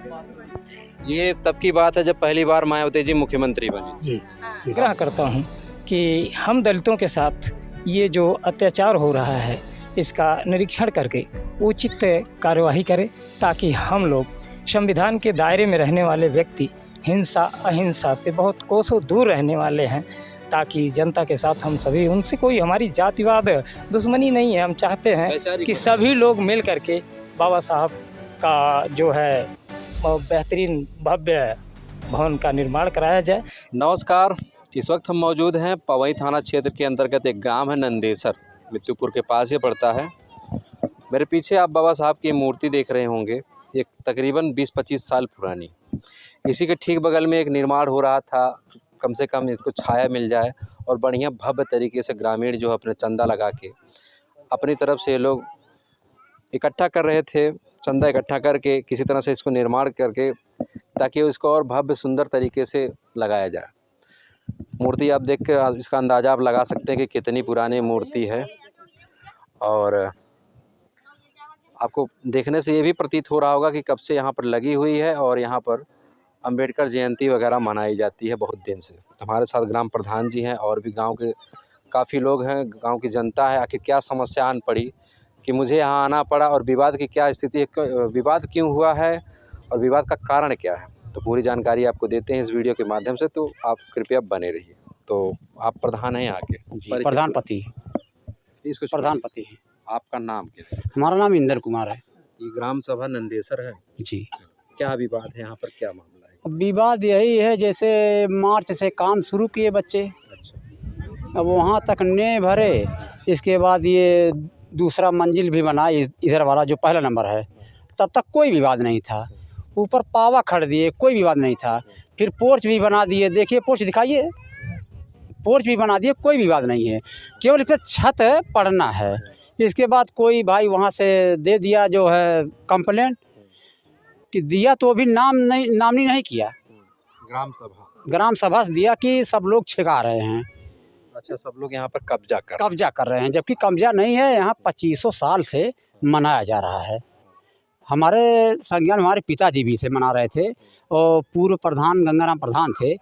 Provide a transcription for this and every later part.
ये तब की बात है जब पहली बार मायावती जी मुख्यमंत्री बनी। जी आग्रह करता हूँ कि हम दलितों के साथ ये जो अत्याचार हो रहा है इसका निरीक्षण करके उचित कार्यवाही करें, ताकि हम लोग संविधान के दायरे में रहने वाले व्यक्ति हिंसा अहिंसा से बहुत कोसों दूर रहने वाले हैं, ताकि जनता के साथ हम सभी, उनसे कोई हमारी जातिवाद दुश्मनी नहीं है। हम चाहते हैं कि सभी लोग मिल करके बाबा साहब का जो है बेहतरीन भव्य भवन का निर्माण कराया जाए। नमस्कार, इस वक्त हम मौजूद हैं पवई थाना क्षेत्र के अंतर्गत एक गांव है नंदेसर, मित्तुपुर के पास ये पड़ता है। मेरे पीछे आप बाबा साहब की मूर्ति देख रहे होंगे, एक तकरीबन 20-25 साल पुरानी। इसी के ठीक बगल में एक निर्माण हो रहा था, कम से कम इसको छाया मिल जाए और बढ़िया भव्य तरीके से ग्रामीण जो अपने चंदा लगा के अपनी तरफ से लोग इकट्ठा कर रहे थे, चंदा इकट्ठा करके किसी तरह से इसको निर्माण करके ताकि इसको और भव्य सुंदर तरीके से लगाया जाए। मूर्ति आप देख कर इसका अंदाज़ा आप लगा सकते हैं कि कितनी पुरानी मूर्ति है, और आपको देखने से ये भी प्रतीत हो रहा होगा कि कब से यहाँ पर लगी हुई है और यहाँ पर अंबेडकर जयंती वगैरह मनाई जाती है बहुत दिन से। तो हमारे साथ ग्राम प्रधान जी हैं और भी गांव के काफ़ी लोग हैं, गांव की जनता है। आखिर क्या समस्या आन पड़ी कि मुझे यहाँ आना पड़ा और विवाद की क्या स्थिति है, विवाद क्यों हुआ है और विवाद का कारण क्या है, तो पूरी जानकारी आपको देते हैं इस वीडियो के माध्यम से, तो आप कृपया बने रहिए। तो आप प्रधान हैं यहाँ के? प्रधानपति प्रधानपति हैं। आपका नाम क्या है? हमारा नाम इंदर कुमार है। ये ग्राम सभा नंदेसर है जी। क्या विवाद है यहाँ पर, क्या मामला है? अब विवाद यही है, जैसे मार्च से काम शुरू किए बच्चे, अब वहाँ तक ने भरे, इसके बाद ये दूसरा मंजिल भी बना इधर वाला जो पहला नंबर है, तब तक कोई विवाद नहीं था। ऊपर पावा खड़ दिए, कोई विवाद नहीं था। फिर पोर्च भी बना दिए, देखिए पोर्च दिखाइए, पोर्च भी बना दिए, कोई विवाद नहीं है, केवल इस पर छत पड़ना है। इसके बाद कोई भाई वहाँ से दे दिया जो है कंप्लेंट कि दिया, तो अभी नामनी नहीं किया, ग्राम सभा से दिया कि सब लोग छिका रहे हैं। अच्छा, सब लोग यहाँ पर कब्जा कर रहे हैं, जबकि कब्जा नहीं है। यहाँ 2500 साल से मनाया जा रहा है। हमारे संज्ञान हमारे पिताजी भी थे, मना रहे थे, और पूर्व प्रधान गंगाराम प्रधान थे,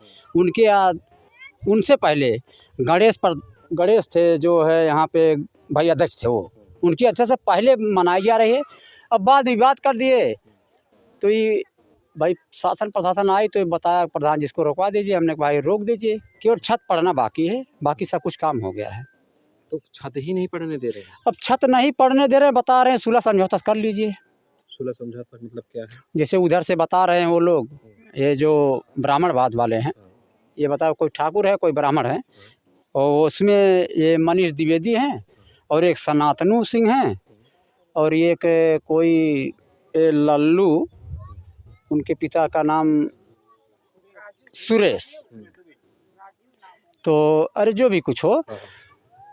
उनसे पहले गणेश थे जो है यहाँ पे भाई अध्यक्ष थे, वो उनकी अध्यक्ष से पहले मनाई जा रही है। अब बाद विवाद कर दिए, तो ये भाई शासन प्रशासन आई तो बताया प्रधान जिसको रोकवा दीजिए, हमने कहा भाई रोक दीजिए, केवल छत पड़ना बाकी है, बाकी सब कुछ काम हो गया है। तो छत ही नहीं पड़ने दे रहे हैं? अब छत नहीं पड़ने दे रहे, बता रहे हैं सुलह समझौता कर लीजिए। सुलह समझौता मतलब क्या है? जैसे उधर से बता रहे हैं वो लोग, ये जो ब्राह्मणवाद वाले हैं, ये बताओ, कोई ठाकुर है कोई ब्राह्मण है, और उसमें ये मनीष द्विवेदी हैं और एक सनातनु सिंह हैं और एक कोई लल्लू, उनके पिता का नाम सुरेश, तो अरे जो भी कुछ हो।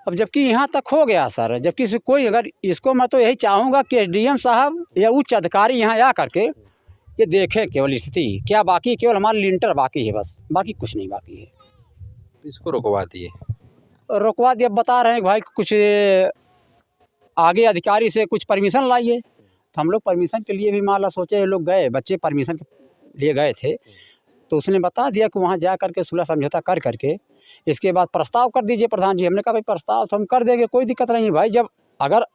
अब जबकि यहाँ तक हो गया सर, जबकि कोई अगर इसको, मैं तो यही चाहूँगा कि एसडीएम साहब या उच्च अधिकारी यहाँ आ करके ये देखें केवल स्थिति क्या बाकी, केवल हमारा लिंटर बाकी है, बस बाकी कुछ नहीं बाकी है। इसको रुकवा दिए, बता रहे हैं कि भाई कुछ आगे अधिकारी से कुछ परमिशन लाइए, तो हम लोग परमिशन के लिए भी माला सोचे, लोग गए, बच्चे परमिशन के लिए गए थे, तो उसने बता दिया कि वहाँ जा करके सुलह समझौता कर करके इसके बाद प्रस्ताव कर दीजिए प्रधान जी। हमने कहा भाई प्रस्ताव तो हम कर देंगे, कोई दिक्कत नहीं भाई, जब अगर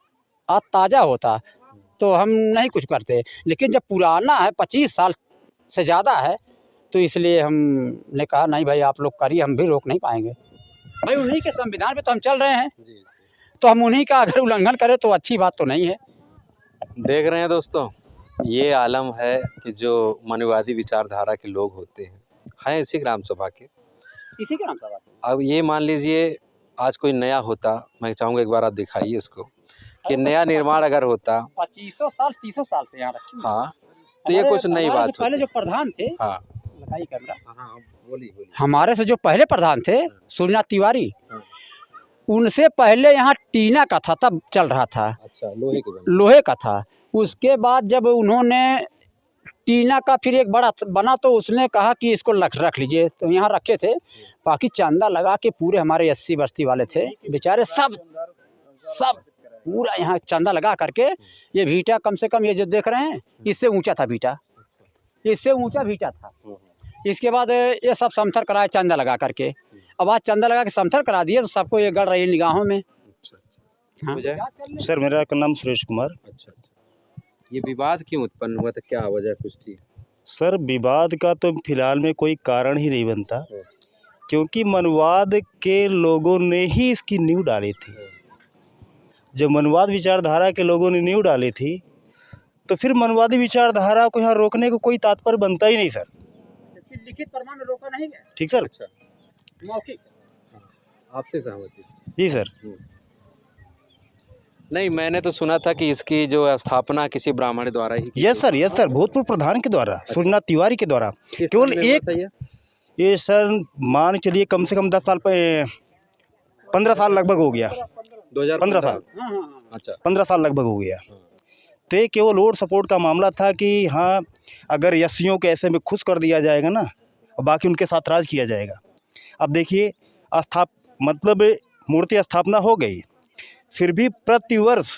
आज ताज़ा होता तो हम नहीं कुछ करते, लेकिन जब पुराना है 25 साल से ज़्यादा है, तो इसलिए हमने कहा नहीं भाई आप लोग करिए, हम भी रोक नहीं पाएंगे भाई, उन्हीं के संविधान पे तो हम चल रहे हैं, तो हम उन्हीं का अगर उल्लंघन करें तो अच्छी बात तो नहीं है। देख रहे हैं दोस्तों, ये आलम है कि जो मनुवादी विचारधारा के लोग होते हैं इसी ग्राम सभा के, अब ये मान लीजिए आज कोई नया होता, मैं चाहूँगा एक बार आप दिखाइए इसको कि नया निर्माण अगर होता 2500 साल 300 साल से यहाँ रखी, हाँ, तो ये कुछ नई बात पहले जो प्रधान थे, हाँ कैमरा, बोलिए, हमारे से जो पहले प्रधान थे सूर्यनाथ तिवारी, उनसे पहले यहाँ टीना का था, तब चल रहा था। अच्छा, लोहे का था। उसके बाद जब उन्होंने टीना का फिर एक बड़ा बना, तो उसने कहा कि इसको रख लीजिए, तो यहाँ रखे थे। बाकी चंदा लगा के पूरे हमारे 80 बस्ती वाले थे बेचारे, सब पूरा यहाँ चंदा लगा करके, ये भीटा कम से कम ये जो देख रहे हैं इससे ऊंचा था भीटा, इससे ऊंचा भीटा था। इसके बाद ये सब समथर कराया चंदा लगा करके। अब आज चंदा लगा के समथर करा दिए तो सबको ये गड़ रही है निगाहों में। हाँ। सर मेरा नाम सुरेश कुमार। अच्छा, ये विवाद क्यों उत्पन्न हुआ था, क्या वजह कुछ थी? सर विवाद का तो फिलहाल में कोई कारण ही नहीं बनता, क्योंकि मनवाद के लोगों ने ही इसकी नींव डाली थी। जब मनवाद विचारधारा के लोगों ने नींव डाली थी तो फिर मनवादी विचारधारा को यहाँ रोकने को कोई तात्पर्य बनता ही नहीं सर। लिखित प्रमाण में रोका नहीं गया। ठीक सर। अच्छा, मौखिक आपसे सहमति? जी सर। नहीं, मैंने तो सुना था कि इसकी जो स्थापना किसी ब्राह्मण द्वारा ही की यस सर भूतपूर्व प्रधान के द्वारा, सूर्यनाथ तिवारी के द्वारा। किस केवल साल में एक हुआ था ये सर मान चलिए कम से कम 10 साल पे 15 साल लगभग हो गया। 15 साल। अच्छा, 15 साल लगभग हो गया। तो ये केवल वोट सपोर्ट का मामला था कि हाँ अगर एससीओं को ऐसे में खुश कर दिया जाएगा ना और बाकी उनके साथ राज किया जाएगा। अब देखिए मतलब मूर्ति स्थापना हो गई, फिर भी प्रतिवर्ष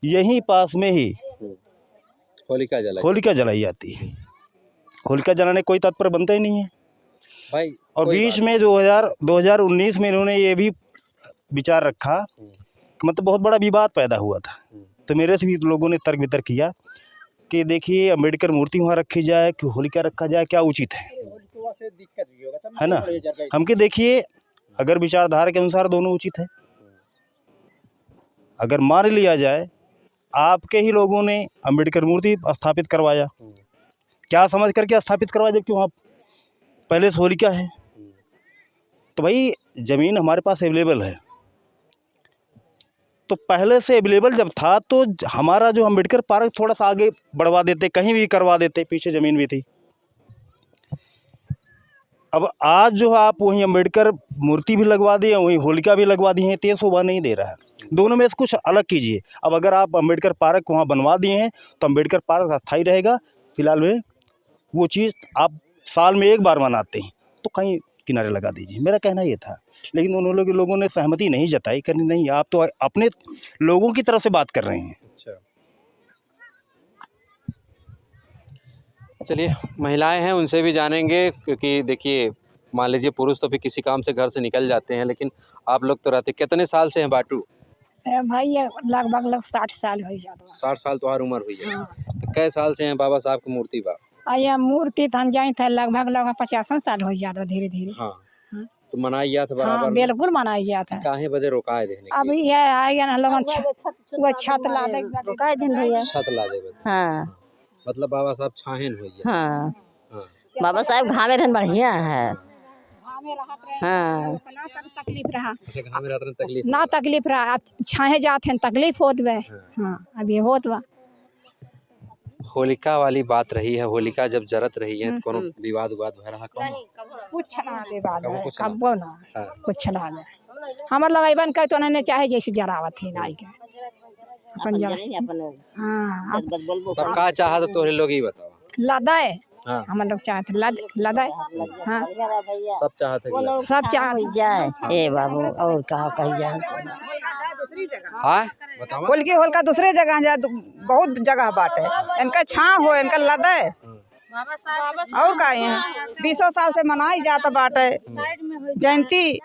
यहीं पास में ही होलिका जलाई जाती है। होलिका जलाने कोई तात्पर्य बनता ही नहीं है भाई। और बीच में 2019 में इन्होंने ये भी विचार रखा कि मतलब बहुत बड़ा विवाद पैदा हुआ था। तो मेरे से भी लोगों ने तर्क वितर्क किया कि देखिए अम्बेडकर मूर्ति वहाँ रखी जाए कि होलिका रखा जाए, क्या उचित है ना। हम कि देखिए अगर विचारधारा के अनुसार दोनों उचित है। अगर मान लिया जाए आपके ही लोगों ने अम्बेडकर मूर्ति स्थापित करवाया, क्या समझ करके स्थापित करवाया, जबकि वहाँ पहले से होलिका है। तो भाई ज़मीन हमारे पास अवेलेबल है, तो पहले से अवेलेबल जब था तो हमारा जो अम्बेडकर पार्क थोड़ा सा आगे बढ़वा देते, कहीं भी करवा देते, पीछे ज़मीन भी थी। अब आज जो आप वहीं अम्बेडकर मूर्ति भी लगवा दिए, वहीं होलिका भी लगवा दी है, तो ये शोभा नहीं दे रहा है। दोनों में से कुछ अलग कीजिए। अब अगर आप अम्बेडकर पार्क वहाँ बनवा दिए हैं तो अम्बेडकर पार्क अस्थायी रहेगा। फिलहाल में वो चीज़ आप साल में एक बार मनाते हैं तो कहीं किनारे लगा दीजिए, मेरा कहना ये था। लेकिन उन लोगों ने सहमति नहीं जताई, करनी नहीं, आप तो अपने लोगों की तरफ से बात कर रहे हैं। अच्छा, चलिए महिलाएं हैं उनसे भी जानेंगे, क्योंकि देखिए मान लीजिए पुरुष तो भी किसी काम से घर से निकल जाते हैं, लेकिन आप लोग तो रहते। कितने साल से हैं बाटू? भाई ये लगभग 60 साल हो जाता। 60 साल तो हर उम्र हुई है। हाँ। तो कै साल से हैं बाबा साहब की मूर्ति बा? ये मूर्ति तो हम जाए थे लगभग 50 साल हो जाता धीरे धीरे। हाँ, तो मनाई जात बराबर? हाँ, बिल्कुल मनाई जाता है। काहे बदे रोकाए देने की? अभी ये आएगा ना लोगन वो छत ला दे रोकाए दिन भैया। छत ला दे बदे। हाँ मतलब बाबा साहब छाहेन हुई है। हाँ हाँ, बाबा साहब घामे रहन बढ़िया है। हाँ तकलीफ रहा अच्छा, घामे रहत रहन तकलीफ ना, तकलीफ रहा। अब छाहे जाते हैं तकलीफ होत बे। हाँ, अब ये होत बा। होलिका वाली बात रही है। होलिका जब जरत रही है तो कोनो विवाद भय रहा? कुछ ना विवाद है, कुछ ना। कबो ना हाँ। कुछ ना है। हमर लगैबन कर तो उन्होंने चाहे जैसे जरावत ही नाई के अपन जरा। हाँ, तब का चाहा तो तोरे लोग ही बताओ। लदाए हाँ, हम लोग चाहते लदाए। हाँ, सब चाहते कि सब चाहते जाए ए बाबू और कहा कही जाए। हाँ बताओ। होलिकी होलिका दूसरे जगह जा, बहुत जगह बाटे। इनका छाँ हो, इनका लदे और का यहाँ 20 साल से मनाई जाता बाटे जयंती।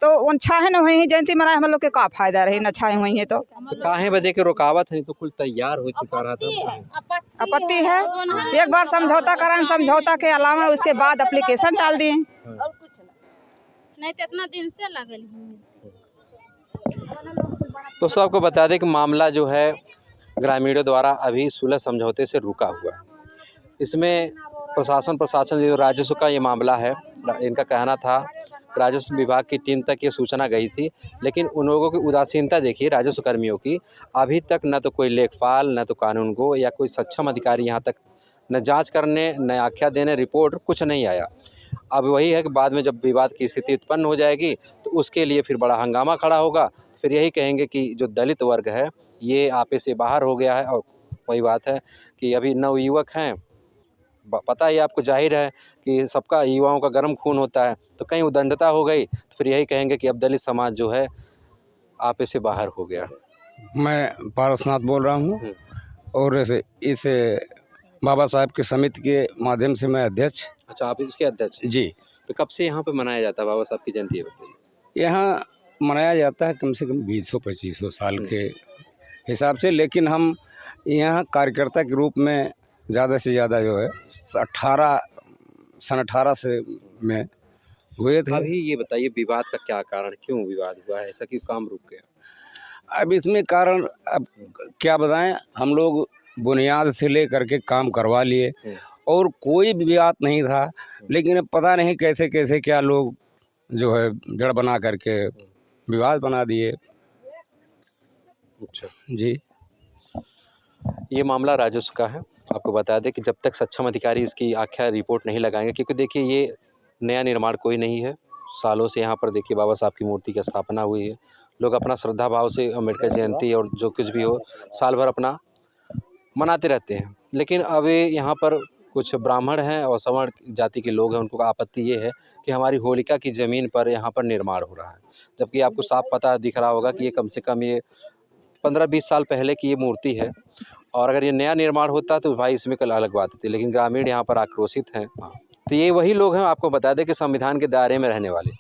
तो उन छाहे न हुई जयंती मनाए हम लोग के का फायदा रही, न छाए हुई है तो काहे बदे के रुकावट है? तो कुल तैयार हो चुका रहा था। आपत्ति है। एक बार समझौता कराएं, समझौता के अलावा उसके बाद एप्लीकेशन डाल दिए। और कुछ नहीं तो इतना दिन से लगल तो सबको बता दें कि मामला जो है ग्रामीणों द्वारा अभी सुलह समझौते से रुका हुआ है। इसमें प्रशासन जो राजस्व का ये मामला है, इनका कहना था राजस्व विभाग की टीम तक ये सूचना गई थी, लेकिन उन लोगों की उदासीनता देखिए राजस्व कर्मियों की। अभी तक न तो कोई लेखपाल, न तो कानून गो या कोई सक्षम अधिकारी यहाँ तक न जांच करने, न आख्या देने, रिपोर्ट कुछ नहीं आया। अब वही है कि बाद में जब विवाद की स्थिति उत्पन्न हो जाएगी तो उसके लिए फिर बड़ा हंगामा खड़ा होगा। फिर यही कहेंगे कि जो दलित वर्ग है ये आपे से बाहर हो गया है। और वही बात है कि अभी नवयुवक हैं, पता ही आपको, जाहिर है कि सबका युवाओं का गर्म खून होता है, तो कहीं उदंडता हो गई तो फिर यही कहेंगे कि अब दलित समाज जो है आपे से बाहर हो गया। मैं पारसनाथ बोल रहा हूँ और इस बाबा साहब की समिति के माध्यम से मैं अध्यक्ष। अच्छा, आप इसके अध्यक्ष हैं। जी। तो कब से यहाँ पे मनाया जाता है बाबा साहब की जयंती, ये बताइए। यहाँ मनाया जाता है कम से कम 20-25 साल के हिसाब से, लेकिन हम यहाँ कार्यकर्ता के रूप में ज़्यादा से ज़्यादा जो है 18 से में हुए थे। अभी ये बताइए विवाद का क्या कारण, क्यों विवाद हुआ है, ऐसा क्यों काम रुक गया? अब इसमें कारण अब क्या बताएं, हम लोग बुनियाद से लेकर के काम करवा लिए और कोई विवाद नहीं था, लेकिन अब पता नहीं कैसे कैसे क्या लोग जो है जड़ बना करके विवाद बना दिए। अच्छा जी। ये मामला राजस्व का है। आपको बता दें कि जब तक सक्षम अधिकारी इसकी आख्या रिपोर्ट नहीं लगाएंगे, क्योंकि देखिए ये नया निर्माण कोई नहीं है, सालों से यहाँ पर देखिए बाबा साहब की मूर्ति की स्थापना हुई है। लोग अपना श्रद्धा भाव से अम्बेडकर जयंती और जो कुछ भी हो साल भर अपना मनाते रहते हैं। लेकिन अब यहाँ पर कुछ ब्राह्मण हैं और सवर्ण जाति के लोग हैं, उनको आपत्ति ये है कि हमारी होलिका की ज़मीन पर यहाँ पर निर्माण हो रहा है, जबकि आपको साफ पता दिख रहा होगा कि ये कम से कम ये 15-20 साल पहले की ये मूर्ति है, और अगर ये नया निर्माण होता तो भाई इसमें कल अलग बात होती, लेकिन ग्रामीण यहाँ पर आक्रोशित हैं। तो ये वही लोग हैं, आपको बता दें कि संविधान के दायरे में रहने वाले।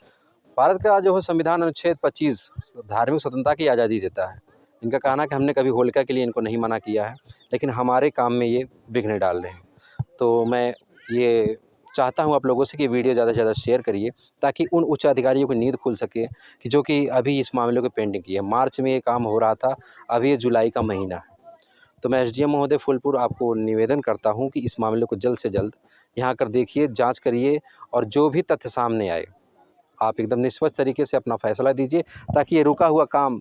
भारत का जो है संविधान अनुच्छेद 25 धार्मिक स्वतंत्रता की आज़ादी देता है। इनका कहना है कि हमने कभी होलिका के लिए इनको नहीं मना किया है, लेकिन हमारे काम में ये विघ्न डाल रहे हैं। तो मैं ये चाहता हूँ आप लोगों से कि वीडियो ज़्यादा से ज़्यादा शेयर करिए, ताकि उन उच्च अधिकारियों की नींद खुल सके कि जो कि अभी इस मामले को पेंडिंग की है। मार्च में ये काम हो रहा था, अभी ये जुलाई का महीना है। तो मैं एसडीएम महोदय फूलपुर आपको निवेदन करता हूँ कि इस मामले को जल्द से जल्द यहाँ आकर देखिए, जांच करिए, और जो भी तथ्य सामने आए आप एकदम निष्पक्ष तरीके से अपना फैसला दीजिए, ताकि ये रुका हुआ काम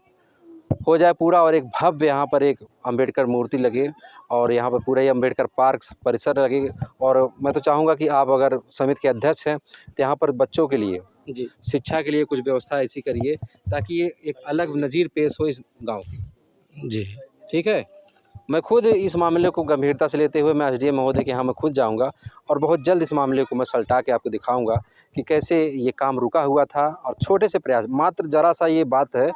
हो जाए पूरा, और एक भव्य यहाँ पर एक अम्बेडकर मूर्ति लगे, और यहाँ पर पूरा ये अम्बेडकर पार्क परिसर लगे। और मैं तो चाहूँगा कि आप अगर समिति के अध्यक्ष हैं तो यहाँ पर बच्चों के लिए जी शिक्षा के लिए कुछ व्यवस्था ऐसी करिए ताकि ये एक अलग नज़ीर पेश हो इस गाँव की। जी ठीक है। मैं खुद इस मामले को गंभीरता से लेते हुए मैं एसडीएम महोदय के यहाँ मैं खुद जाऊँगा, और बहुत जल्द इस मामले को मैं सलटा के आपको दिखाऊँगा कि कैसे ये काम रुका हुआ था। और छोटे से प्रयास, मात्र ज़रा सा ये बात है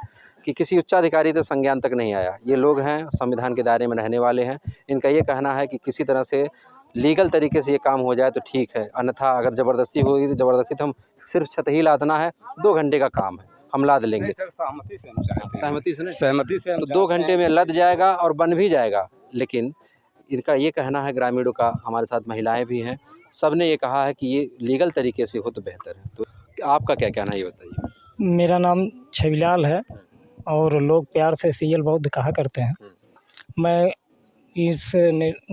कि किसी उच्चाधिकारी तो संज्ञान तक नहीं आया। ये लोग हैं, संविधान के दायरे में रहने वाले हैं, इनका ये कहना है कि किसी तरह से लीगल तरीके से ये काम हो जाए तो ठीक है, अन्यथा अगर ज़बरदस्ती होगी तो ज़बरदस्ती तो हम सिर्फ छत ही लादना है, 2 घंटे का काम है, हम लाद लेंगे। सहमति से हम चाहते हैं। सहमति से हम तो 2 घंटे में लद जाएगा और बन भी जाएगा। लेकिन इनका ये कहना है, ग्रामीणों का, हमारे साथ महिलाएं भी हैं, सब ने ये कहा है कि ये लीगल तरीके से हो तो बेहतर है। तो आपका क्या कहना है ये बताइए। मेरा नाम छविलाल है और लोग प्यार से सीएल बौद्ध कहा करते हैं। मैं इस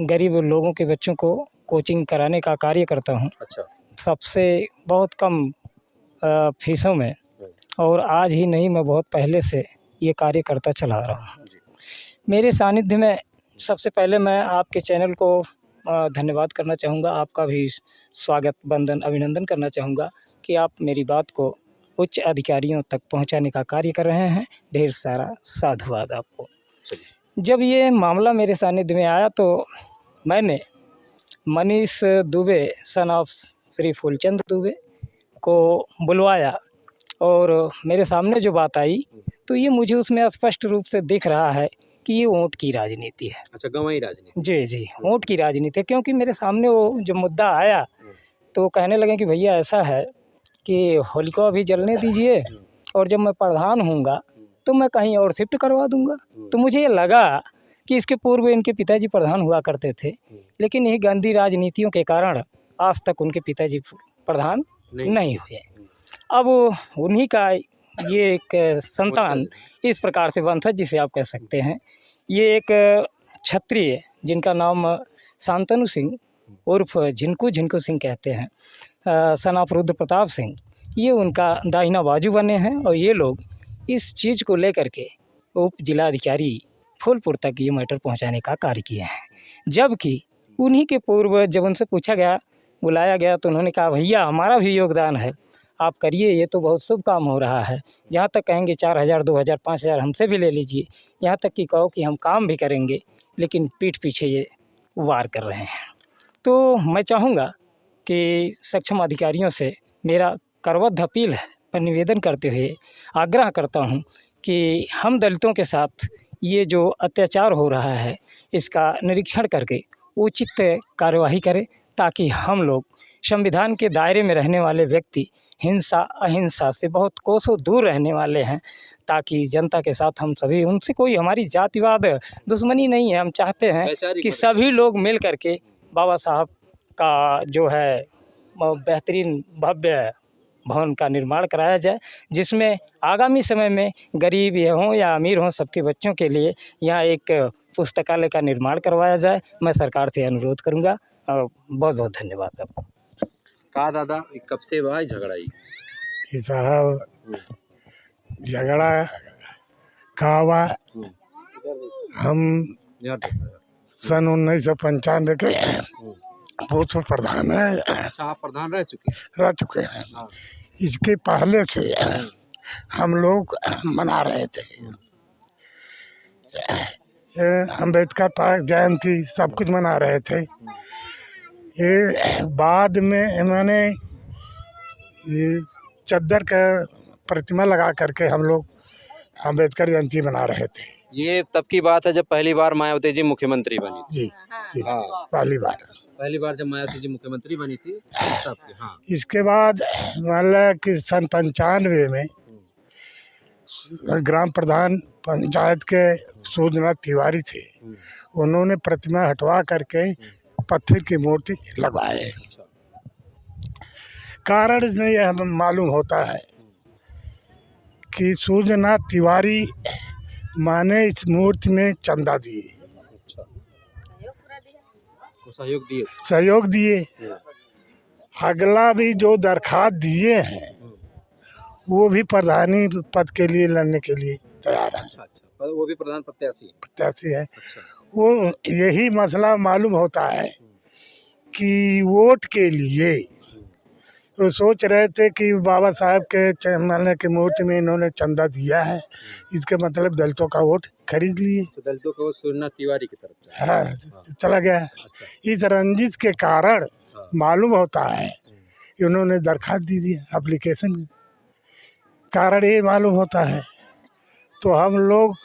गरीब लोगों के बच्चों को कोचिंग कराने का कार्य करता हूँ। अच्छा। सबसे बहुत कम फीसों में, और आज ही नहीं, मैं बहुत पहले से ये कार्य करता चला रहा हूँ। मेरे सानिध्य में सबसे पहले मैं आपके चैनल को धन्यवाद करना चाहूँगा, आपका भी स्वागत वंदन अभिनंदन करना चाहूँगा कि आप मेरी बात को उच्च अधिकारियों तक पहुँचाने का कार्य कर रहे हैं। ढेर सारा साधुवाद आपको। जब ये मामला मेरे सानिध्य में आया तो मैंने मनीष दुबे सन ऑफ श्री फूलचंद दुबे को बुलवाया, और मेरे सामने जो बात आई तो ये मुझे उसमें स्पष्ट रूप से दिख रहा है कि ये वोट की राजनीति है। अच्छा, गंवाई राजनीति। जी जी, वोट की राजनीति है। क्योंकि मेरे सामने वो जो मुद्दा आया तो वो कहने लगे कि भैया ऐसा है कि होलिका भी जलने दीजिए, और जब मैं प्रधान हूँगा तो मैं कहीं और शिफ्ट करवा दूँगा। तो मुझे ये लगा कि इसके पूर्व इनके पिताजी प्रधान हुआ करते थे, लेकिन यही गंदी राजनीतियों के कारण आज तक उनके पिताजी प्रधान नहीं हुए। अब उन्हीं का ये एक संतान, इस प्रकार से वंशज जिसे आप कह सकते हैं, ये एक क्षत्रिय जिनका नाम शांतनु सिंह उर्फ झिनकू सिंह कहते हैं, सन ऑफ रुद्र प्रताप सिंह, ये उनका दाहिना बाजू बने हैं। और ये लोग इस चीज़ को लेकर के उप जिलाधिकारी फूलपुर तक ये मैटर पहुंचाने का कार्य किए हैं। जबकि उन्हीं के पूर्व जब उनसे पूछा गया, बुलाया गया, तो उन्होंने कहा भैया हमारा भी योगदान है, आप करिए, ये तो बहुत शुभ काम हो रहा है। जहाँ तक कहेंगे 4000, 2000, 5000 हमसे भी ले लीजिए, यहाँ तक कि कहो कि हम काम भी करेंगे, लेकिन पीठ पीछे ये वार कर रहे हैं। तो मैं चाहूँगा कि सक्षम अधिकारियों से मेरा करवद्ध अपील है, मैं निवेदन करते हुए आग्रह करता हूँ कि हम दलितों के साथ ये जो अत्याचार हो रहा है इसका निरीक्षण करके उचित कार्यवाही करे ताकि हम लोग संविधान के दायरे में रहने वाले व्यक्ति हिंसा अहिंसा से बहुत कोसों दूर रहने वाले हैं, ताकि जनता के साथ हम सभी, उनसे कोई हमारी जातिवाद दुश्मनी नहीं है। हम चाहते हैं कि सभी लोग मिल करके बाबा साहब का जो है बेहतरीन भव्य भवन का निर्माण कराया जाए, जिसमें आगामी समय में गरीब हों या अमीर हों, सबके बच्चों के लिए यहाँ एक पुस्तकालय का निर्माण करवाया जाए। मैं सरकार से अनुरोध करूँगा। बहुत बहुत धन्यवाद आपको। कहा दादा कब से हुआ है झगड़ा? ये साहब झगड़ा कहा हुआ, हम सन 1995 के पूर्व प्रधान है। अच्छा, आप प्रधान रह चुके हैं। इसके पहले से हम लोग मना रहे थे, अम्बेडकर पार्क जयंती सब कुछ मना रहे थे। ये बाद में इन्होंने चद्दर का प्रतिमा लगा करके हम लोग अम्बेडकर जयंती मना रहे थे। ये तब की बात है जब पहली बार मायावती जी मुख्यमंत्री बनी थी। जी पहली बार जब मायावती जी मुख्यमंत्री बनी थी तब। हाँ। इसके बाद मतलब कि सन 95 में ग्राम प्रधान पंचायत के सूर्यनाथ तिवारी थे, उन्होंने प्रतिमा हटवा करके पत्थर की मूर्ति लगवाए। कारण इसमें यह हमें मालूम होता है कि सूर्यनाथ तिवारी माने इस मूर्ति में चंदा दिए, सहयोग दिए। अगला भी जो दरखास्त दिए हैं वो भी प्रधानी पद के लिए लड़ने के लिए तैयार है। वो भी प्रधान प्रत्याशी है। वो यही मसला मालूम होता है कि वोट के लिए वो सोच रहे थे कि बाबा साहब के मानने की मूर्ति में इन्होंने चंदा दिया है, इसके मतलब दलितों का वोट खरीद लिए। दलितों का वोट सूर्यनाथ तिवारी की तरफ चला गया। अच्छा। इस रंजिश के कारण मालूम होता है कि उन्होंने दरखास्त दी थी एप्लीकेशन, कारण ये मालूम होता है। तो हम लोग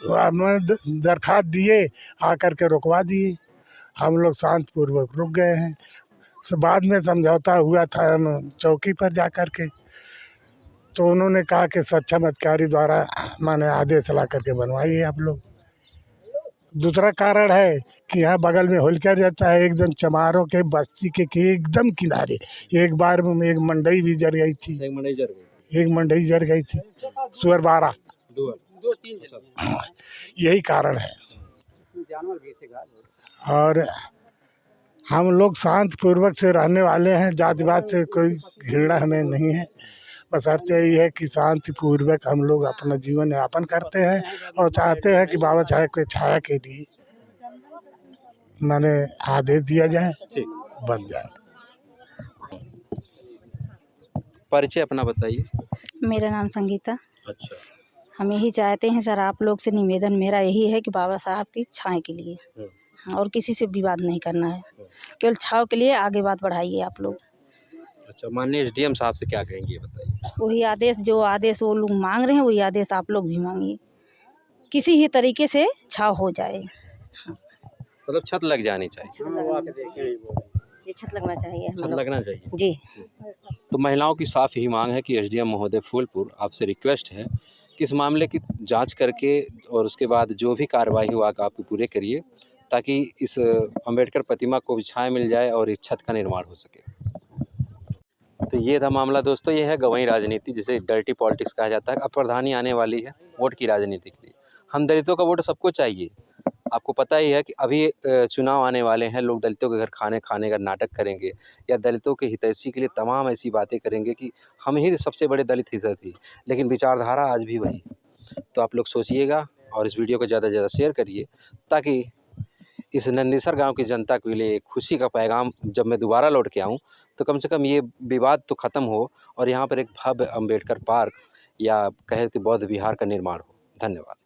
दरखास्त दिए, आकर के रुकवा दिए। हम लोग शांतिपूर्वक रुक गए हैं। बाद में समझौता हुआ था चौकी पर जा कर के, तो उन्होंने कहा कि सक्षम अधिकारी द्वारा माने आदेश ला करके बनवाइए आप लोग। दूसरा कारण है कि यहाँ बगल में होलिका जाता है, एकदम चमारों के बस्ती के एकदम किनारे एक बार में एक मंडई भी जल गई थी। एक मंडई जल गई थी, सुअर 12। यही कारण है। और हम लोग शांतिपूर्वक से रहने वाले हैं, जातिवाद से कोई घृणा हमें नहीं है। बस अर्थ यही है कि शांतिपूर्वक हम लोग अपना जीवन यापन करते हैं और चाहते हैं कि बाबा साहब के छाया के लिए मैंने आदेश दिया जाए, बन जाए। परिचय अपना बताइए। मेरा नाम संगीता। अच्छा। हम यही चाहते हैं सर, आप लोग से निवेदन मेरा यही है कि बाबा साहब की छाया के लिए और किसी से विवाद नहीं करना है, केवल छाव के लिए आगे बात बढ़ाइए आप लोग। अच्छा, माननीय एसडीएम साहब से क्या कहेंगे ये बताइए। वही आदेश, जो आदेश वो लोग मांग रहे हैं वही आदेश आप लोग भी मांगिए, किसी ही तरीके से छाव हो जाए। मतलब छत लग जानी चाहिए। ये छत लगना चाहिए, छत लगना चाहिए जी। तो महिलाओं की साफ यही मांग है कि एसडीएम महोदय फूलपुर आपसे रिक्वेस्ट है कि इस मामले की जांच करके और उसके बाद जो भी कार्रवाई हुआ आप पूरे करिए, ताकि इस अंबेडकर प्रतिमा को भी छाया मिल जाए और इस छत का निर्माण हो सके। तो ये था मामला दोस्तों। ये है गंवाई राजनीति, जिसे डर्टी पॉलिटिक्स कहा जाता है। अब प्रधानी आने वाली है वोट की राजनीति के लिए। हम दलितों का वोट सबको चाहिए। आपको पता ही है कि अभी चुनाव आने वाले हैं, लोग दलितों के घर खाने का नाटक करेंगे या दलितों के हितैषी के लिए तमाम ऐसी बातें करेंगे कि हम ही सबसे बड़े दलित हितैषी, लेकिन विचारधारा आज भी वही। तो आप लोग सोचिएगा और इस वीडियो को ज़्यादा से ज़्यादा शेयर करिए, ताकि इस नंदीसर गांव की जनता के लिए खुशी का पैगाम जब मैं दोबारा लौट के आऊं तो कम से कम ये विवाद तो ख़त्म हो और यहाँ पर एक भव्य अंबेडकर पार्क या कहे तो बौद्ध विहार का निर्माण हो। धन्यवाद।